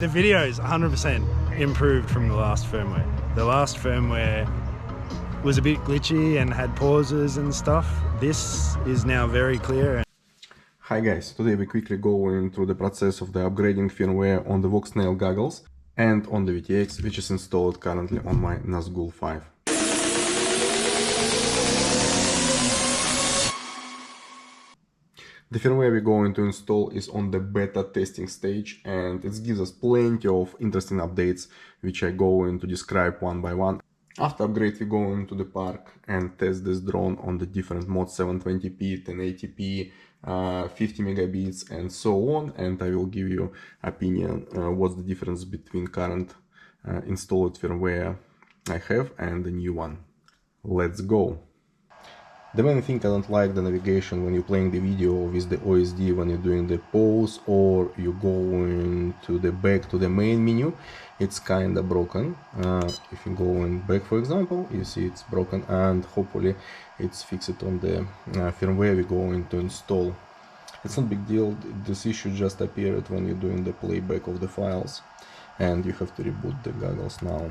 The video is 100% improved from the last firmware. The last firmware was a bit glitchy and had pauses and stuff. This is now very clear. Hi guys, today we quickly going through the process of the upgrading firmware on the Walksnail goggles and on the VTX, which is installed currently on my Nazgul5. The firmware we're going to install is on the beta testing stage, and it gives us plenty of interesting updates which I go in to describe one by one. After upgrade we go into the park and test this drone on the different modes, 720p, 1080p, 50 megabits and so on, and I will give you opinion what's the difference between current installed firmware I have and the new one. Let's go! The main thing I don't like the navigation when you're playing the video with the OSD when you're doing the pause or you going to the back to the main menu. It's kinda broken. If you go in back, for example, you see it's broken, and hopefully it's fixed on the firmware we're going to install. It's not a big deal. This issue just appeared when you're doing the playback of the files, and you have to reboot the goggles now.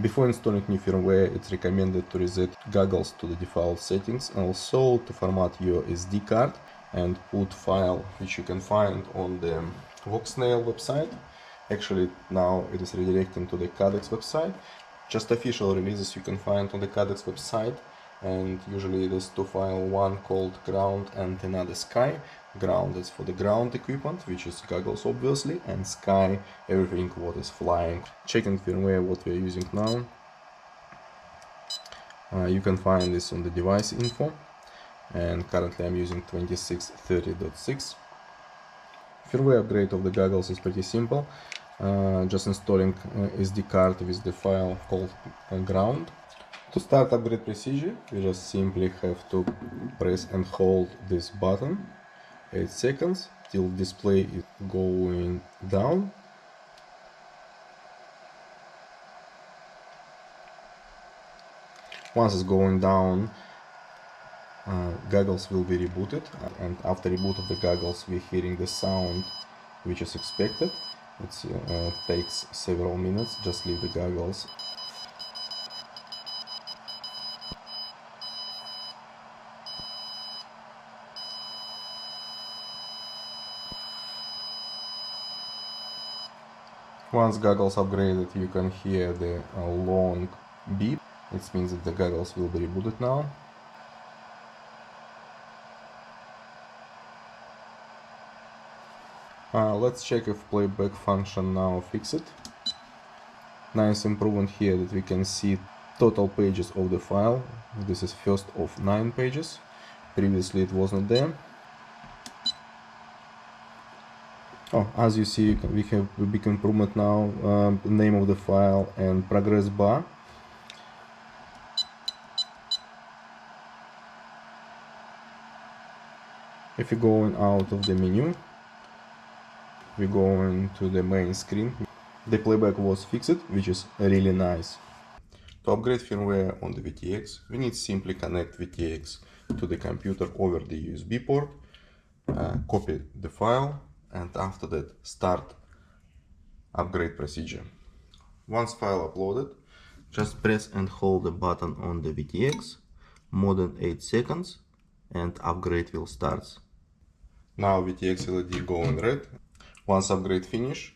Before installing new firmware, it's recommended to reset goggles to the default settings, and also to format your SD card and put file which you can find on the Walksnail website. Actually now it is redirecting to the Codex website. Just official releases you can find on the Codex website, and usually there's two files, one called ground and another sky. Ground is for the ground equipment, which is goggles obviously, and sky, everything what is flying. Checking firmware what we are using now. You can find this on the device info, and currently I'm using 2630.6. Firmware upgrade of the goggles is pretty simple. Just installing SD card with the file called ground. To start upgrade procedure, we just simply have to press and hold this button 8 seconds till display is going down. Once it's going down, goggles will be rebooted, and after reboot of the goggles we're hearing the sound which is expected. It takes several minutes. Just leave the goggles. Once goggles upgraded, you can hear the long beep. It means that the goggles will be rebooted now. Let's check if playback function now fixed. Nice improvement here that we can see total pages of the file. This is first of 9 pages. Previously it wasn't there. Oh, as you see, we have a big improvement now. Name of the file and progress bar. If you're going out of the menu, we're going to the main screen. The playback was fixed, which is really nice. To upgrade firmware on the VTX, we need simply connect VTX to the computer over the USB port, copy the file, and after that start upgrade procedure. Once file uploaded, just press and hold the button on the VTX more than 8 seconds and upgrade will start. Now VTX LED going red. Once upgrade finish,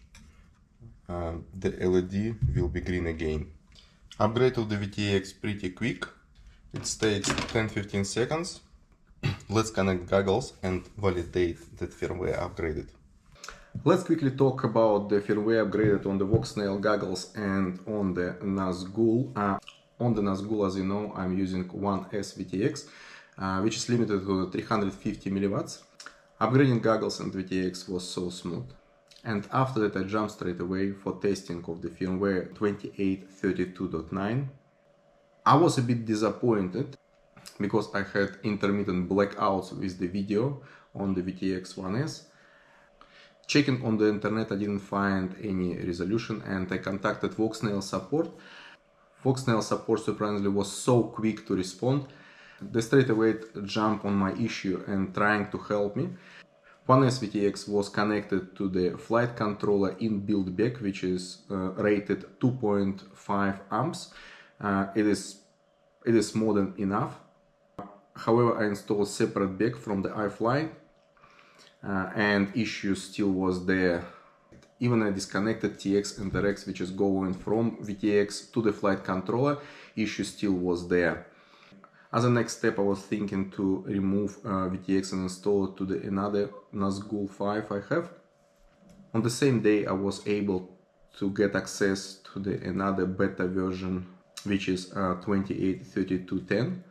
the LED will be green again. Upgrade of the VTX pretty quick. It takes 10-15 seconds. Let's connect goggles and validate that firmware upgraded. Let's quickly talk about the firmware upgraded on the Walksnail goggles and on the Nazgul. On the Nazgul, as you know, I'm using 1S VTX, which is limited to 350 milliwatts. Upgrading goggles and VTX was so smooth. And after that I jumped straight away for testing of the firmware 2832.9. I was a bit disappointed because I had intermittent blackouts with the video on the VTX 1S. Checking on the internet, I didn't find any resolution, and I contacted Walksnail support. Walksnail support surprisingly was so quick to respond. They straight away jumped on my issue and trying to help me. One SVTX was connected to the flight controller inbuilt back, which is rated 2.5 amps. It is more than enough. However, I installed separate back from the iFlight, and issue still was there. Even I disconnected TX and RX, which is going from VTX to the flight controller, issue still was there. As a next step, I was thinking to remove VTX and install it to the another Nazgul5 I have. On the same day, I was able to get access to the another beta version, which is 28.32.10.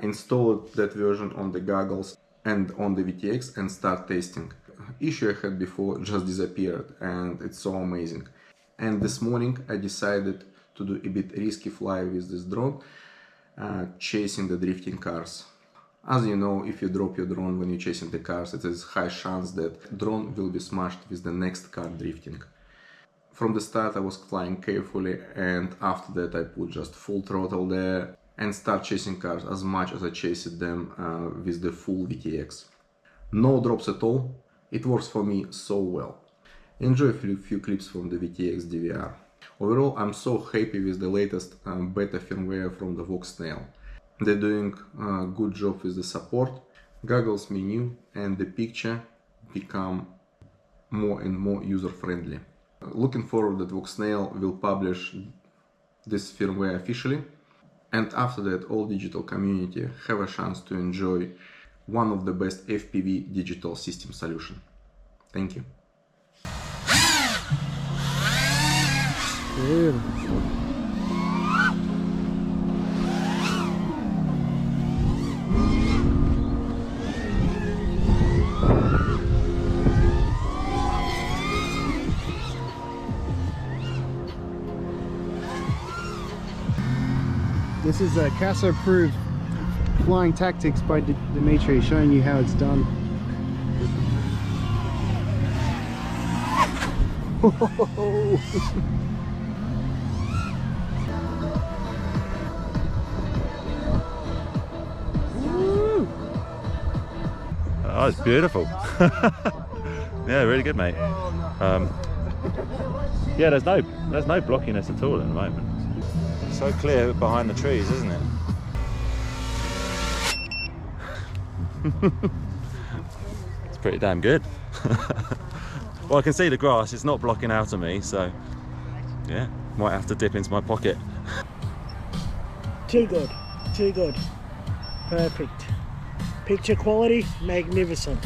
Installed that version on the goggles and on the VTX and start testing. Issue I had before just disappeared, and it's so amazing. And this morning I decided to do a bit risky fly with this drone, chasing the drifting cars. As you know, if you drop your drone when you're chasing the cars, it is high chance that drone will be smashed with the next car drifting. From the start I was flying carefully, and after that I put just full throttle there and start chasing cars as much as I chased them with the full VTX. No drops at all. It works for me so well. Enjoy a few clips from the VTX DVR. Overall, I'm so happy with the latest beta firmware from the Walksnail. They're doing a good job with the support. Goggles menu and the picture become more and more user-friendly. Looking forward that Walksnail will publish this firmware officially, and after that all digital community have a chance to enjoy one of the best FPV digital system solution. Thank you. Beautiful. This is a CASA approved flying tactics by Dimitri, showing you how it's done. Oh, it's beautiful. Yeah, really good, mate. Yeah, there's no blockiness at all at the moment. So clear behind the trees, isn't it? It's pretty damn good. Well, I can see the grass, it's not blocking out of me, so yeah, might have to dip into my pocket. Too good, perfect. Picture quality, magnificent.